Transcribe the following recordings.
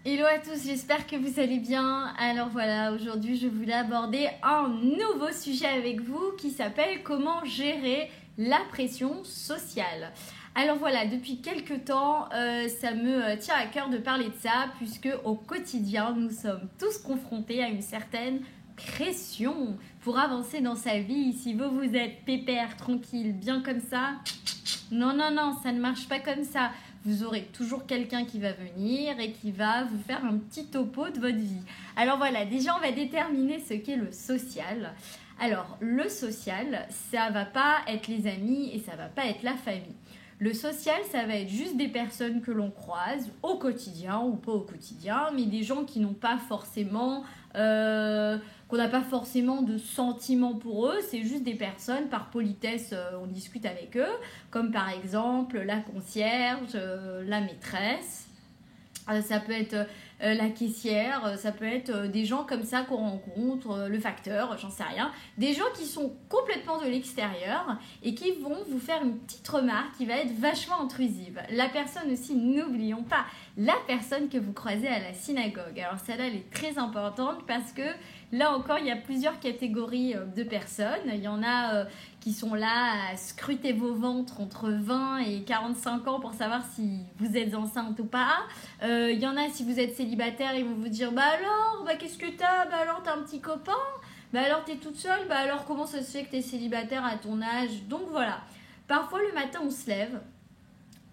Hello à tous, j'espère que vous allez bien. Alors voilà, aujourd'hui je voulais aborder un nouveau sujet avec vous qui s'appelle comment gérer la pression sociale. Alors voilà, depuis quelques temps, ça me tient à cœur de parler de ça puisque au quotidien, nous sommes tous confrontés à une certaine pression pour avancer dans sa vie. Si vous êtes pépère, tranquille, bien comme ça, non, ça ne marche pas comme ça. Vous aurez toujours quelqu'un qui va venir et qui va vous faire un petit topo de votre vie. Alors voilà, déjà on va déterminer ce qu'est le social. Alors le social, ça va pas être les amis et ça va pas être la famille. Le social, ça va être juste des personnes que l'on croise au quotidien ou pas au quotidien, mais des gens qui n'ont pas forcément, qu'on n'a pas forcément de sentiments pour eux. C'est juste des personnes, par politesse, on discute avec eux, comme par exemple la concierge, la maîtresse. Ça peut être la caissière, ça peut être des gens comme ça qu'on rencontre, le facteur, j'en sais rien. Des gens qui sont complètement de l'extérieur et qui vont vous faire une petite remarque qui va être vachement intrusive. La personne aussi, n'oublions pas, la personne que vous croisez à la synagogue. Alors celle-là, elle est très importante parce que là encore, il y a plusieurs catégories de personnes. Il y en a qui sont là à scruter vos ventres entre 20 et 45 ans pour savoir si vous êtes enceinte ou pas. Il y en a, si vous êtes célibataire, ils vont vous dire « Bah alors, qu'est-ce que t'as ? Bah alors, t'as un petit copain ? Bah alors, t'es toute seule ? Bah alors, comment ça se fait que t'es célibataire à ton âge ?» Donc voilà. Parfois, le matin, on se lève,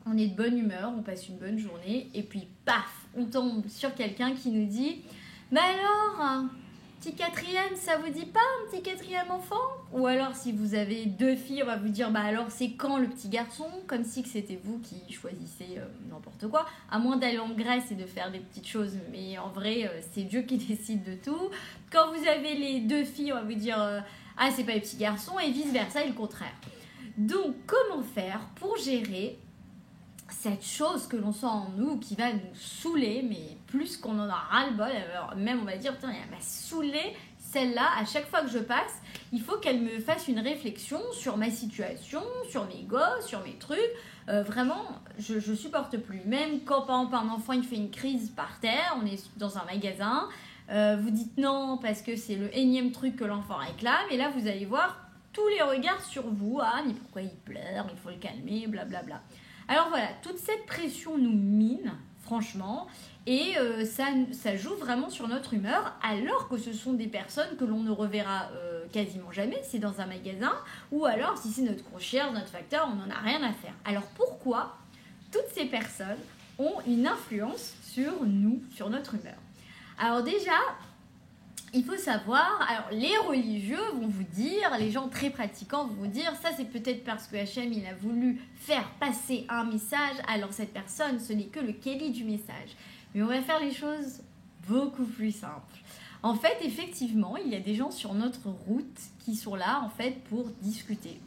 on est de bonne humeur, on passe une bonne journée, et puis paf, on tombe sur quelqu'un qui nous dit « Bah alors, petit quatrième, ça vous dit pas un petit quatrième enfant ?» Ou alors si vous avez deux filles, on va vous dire « Bah alors c'est quand le petit garçon ?» Comme si que c'était vous qui choisissez n'importe quoi. À moins d'aller en Grèce et de faire des petites choses, mais en vrai c'est Dieu qui décide de tout. Quand vous avez les deux filles, on va vous dire ah c'est pas les petits garçons » et vice versa et le contraire. Donc comment faire pour gérer cette chose que l'on sent en nous qui va nous saouler, mais plus qu'on en a ras-le-bol, alors même on va dire putain elle m'a saoulé celle-là, à chaque fois que je passe, il faut qu'elle me fasse une réflexion sur ma situation, sur mes gosses, sur mes trucs. Vraiment, je supporte plus. Même quand par exemple un enfant il fait une crise par terre, on est dans un magasin, vous dites non parce que c'est le énième truc que l'enfant réclame, et là vous allez voir tous les regards sur vous. Ah mais pourquoi il pleure, il faut le calmer, blablabla. Alors voilà, toute cette pression nous mine, franchement, et ça joue vraiment sur notre humeur, alors que ce sont des personnes que l'on ne reverra quasiment jamais, c'est dans un magasin, ou alors si c'est notre concierge, notre facteur, on n'en a rien à faire. Alors pourquoi toutes ces personnes ont une influence sur nous, sur notre humeur? Alors déjà, il faut savoir, alors les religieux vont vous dire, les gens très pratiquants vont vous dire, ça c'est peut-être parce que Hachem il a voulu faire passer un message, alors cette personne ce n'est que le kéli du message. Mais on va faire les choses beaucoup plus simples. En fait, effectivement, il y a des gens sur notre route qui sont là en fait pour discuter.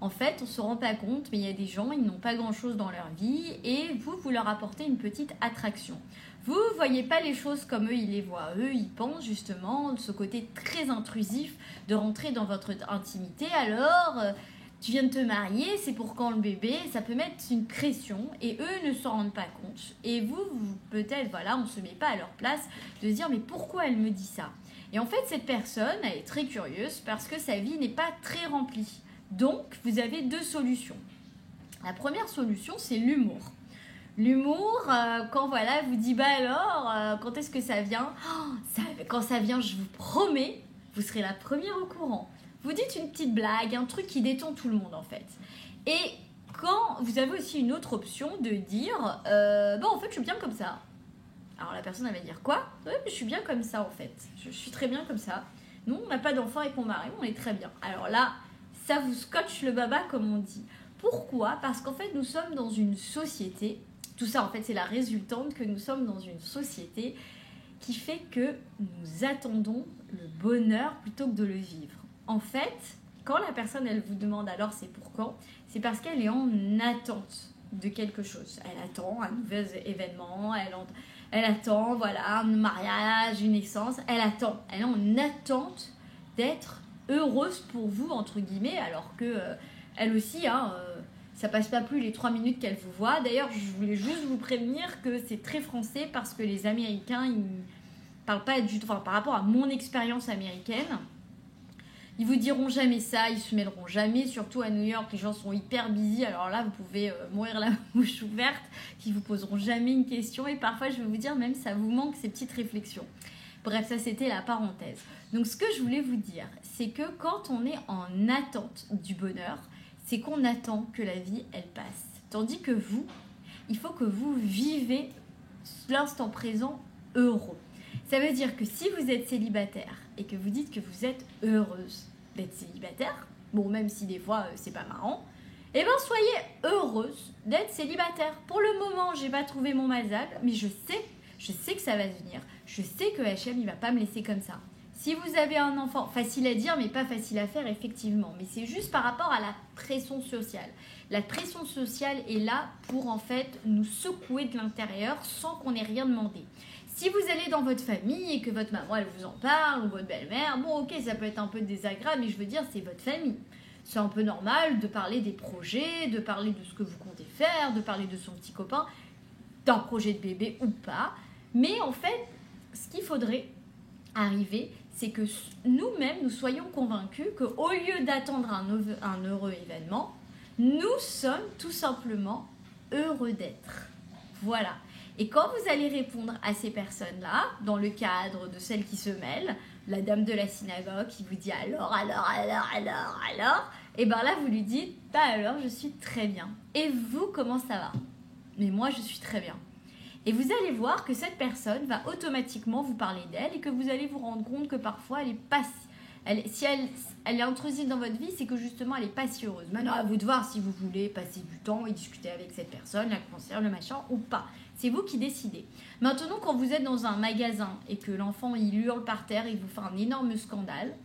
En fait, on ne se rend pas compte, mais il y a des gens, ils n'ont pas grand-chose dans leur vie et vous leur apportez une petite attraction. Vous ne voyez pas les choses comme eux, ils les voient. Eux, ils pensent justement de ce côté très intrusif de rentrer dans votre intimité. Alors, tu viens de te marier, c'est pour quand le bébé? Ça peut mettre une pression et eux ne s'en rendent pas compte. Et vous peut-être, voilà, on ne se met pas à leur place de se dire mais pourquoi elle me dit ça? Et en fait, cette personne, elle est très curieuse parce que sa vie n'est pas très remplie. Donc, vous avez deux solutions. La première solution, c'est l'humour. L'humour, quand voilà, vous dit bah alors, quand est-ce que ça vient? Quand ça vient, je vous promets, vous serez la première au courant. Vous dites une petite blague, un truc qui détend tout le monde en fait. Et quand vous avez aussi une autre option de dire bon en fait je suis bien comme ça. Alors la personne elle va dire quoi? Ouais mais je suis bien comme ça en fait. Je suis très bien comme ça. Nous on n'a pas d'enfant avec mon mari, on est très bien. Alors là, ça vous scotche le baba comme on dit. Pourquoi? Parce qu'en fait nous sommes dans une société. Tout ça, en fait, c'est la résultante que nous sommes dans une société qui fait que nous attendons le bonheur plutôt que de le vivre. En fait, quand la personne, elle vous demande alors c'est pour quand, c'est parce qu'elle est en attente de quelque chose. Elle attend un nouvel événement, elle attend, voilà, un mariage, une naissance, elle attend. Elle est en attente d'être heureuse pour vous, entre guillemets, alors que elle aussi, Ça passe pas plus les 3 minutes qu'elle vous voit. D'ailleurs, je voulais juste vous prévenir que c'est très français parce que les Américains, ils parlent pas du tout, enfin, par rapport à mon expérience américaine, ils vous diront jamais ça, ils se mêleront jamais, surtout à New York, les gens sont hyper busy, alors là, vous pouvez mourir la bouche ouverte, qu'ils vous poseront jamais une question, et parfois, je vais vous dire, même ça vous manque ces petites réflexions. Bref, ça, c'était la parenthèse. Donc, ce que je voulais vous dire, c'est que quand on est en attente du bonheur, c'est qu'on attend que la vie, elle passe. Tandis que vous, il faut que vous vivez l'instant présent heureux. Ça veut dire que si vous êtes célibataire et que vous dites que vous êtes heureuse d'être célibataire, bon, même si des fois c'est pas marrant, eh bien soyez heureuse d'être célibataire. Pour le moment, j'ai pas trouvé mon mazal, mais je sais que ça va venir. Je sais que HM, il va pas me laisser comme ça. Si vous avez un enfant, facile à dire, mais pas facile à faire, effectivement. Mais c'est juste par rapport à la pression sociale. La pression sociale est là pour, en fait, nous secouer de l'intérieur sans qu'on ait rien demandé. Si vous allez dans votre famille et que votre maman, elle vous en parle, ou votre belle-mère, bon, ok, ça peut être un peu désagréable, mais je veux dire, c'est votre famille. C'est un peu normal de parler des projets, de parler de ce que vous comptez faire, de parler de son petit copain, d'un projet de bébé ou pas. Mais en fait, ce qu'il faudrait arriver, c'est que nous-mêmes, nous soyons convaincus qu'au lieu d'attendre un heureux événement, nous sommes tout simplement heureux d'être. Voilà. Et quand vous allez répondre à ces personnes-là, dans le cadre de celles qui se mêlent, la dame de la synagogue qui vous dit alors, et bien là vous lui dites, bah alors je suis très bien. Et vous, comment ça va? Mais moi je suis très bien. Et vous allez voir que cette personne va automatiquement vous parler d'elle et que vous allez vous rendre compte que parfois elle est pas si elle est intrusive dans votre vie, c'est que justement elle est pas si heureuse. Maintenant à vous de voir si vous voulez passer du temps et discuter avec cette personne, la conseillère, le machin ou pas. C'est vous qui décidez. Maintenant, quand vous êtes dans un magasin et que l'enfant il hurle par terre, il vous fait un énorme scandale,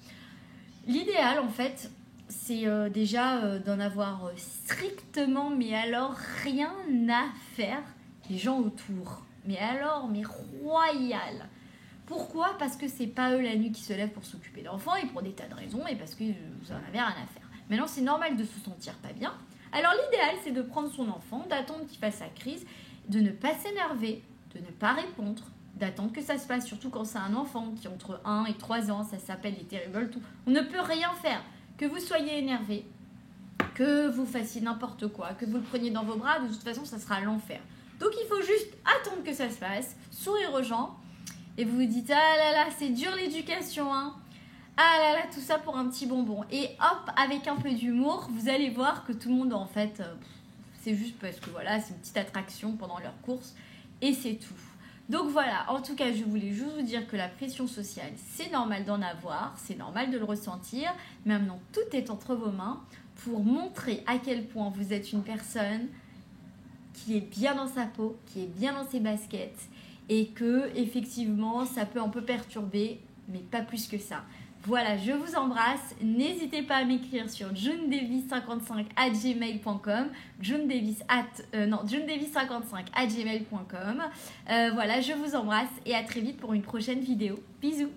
l'idéal en fait, c'est déjà d'en avoir strictement, mais alors rien à faire les gens autour. Mais alors, mais royal. Pourquoi? Parce que c'est pas eux la nuit qui se lèvent pour s'occuper d'enfants et pour des tas de raisons et parce que vous en avez rien à faire. Maintenant, c'est normal de se sentir pas bien. Alors l'idéal, c'est de prendre son enfant, d'attendre qu'il fasse sa crise, de ne pas s'énerver, de ne pas répondre, d'attendre que ça se passe, surtout quand c'est un enfant qui entre 1 et 3 ans, ça s'appelle les terribles tout. On ne peut rien faire. Que vous soyez énervé, que vous fassiez n'importe quoi, que vous le preniez dans vos bras, de toute façon, ça sera l'enfer. Donc il faut juste attendre que ça se passe, sourire aux gens, et vous vous dites, ah là là, c'est dur l'éducation, hein. Ah là là, tout ça pour un petit bonbon. Et hop, avec un peu d'humour, vous allez voir que tout le monde, en fait, c'est juste parce que voilà, c'est une petite attraction pendant leur course, et c'est tout. Donc voilà, en tout cas, je voulais juste vous dire que la pression sociale, c'est normal d'en avoir, c'est normal de le ressentir, mais maintenant, tout est entre vos mains pour montrer à quel point vous êtes une personne qui est bien dans sa peau, qui est bien dans ses baskets, et que effectivement ça peut un peu perturber, mais pas plus que ça. Voilà, je vous embrasse. N'hésitez pas à m'écrire sur junedavis55@gmail.com, junedavis55@gmail.com. Voilà, je vous embrasse et à très vite pour une prochaine vidéo. Bisous.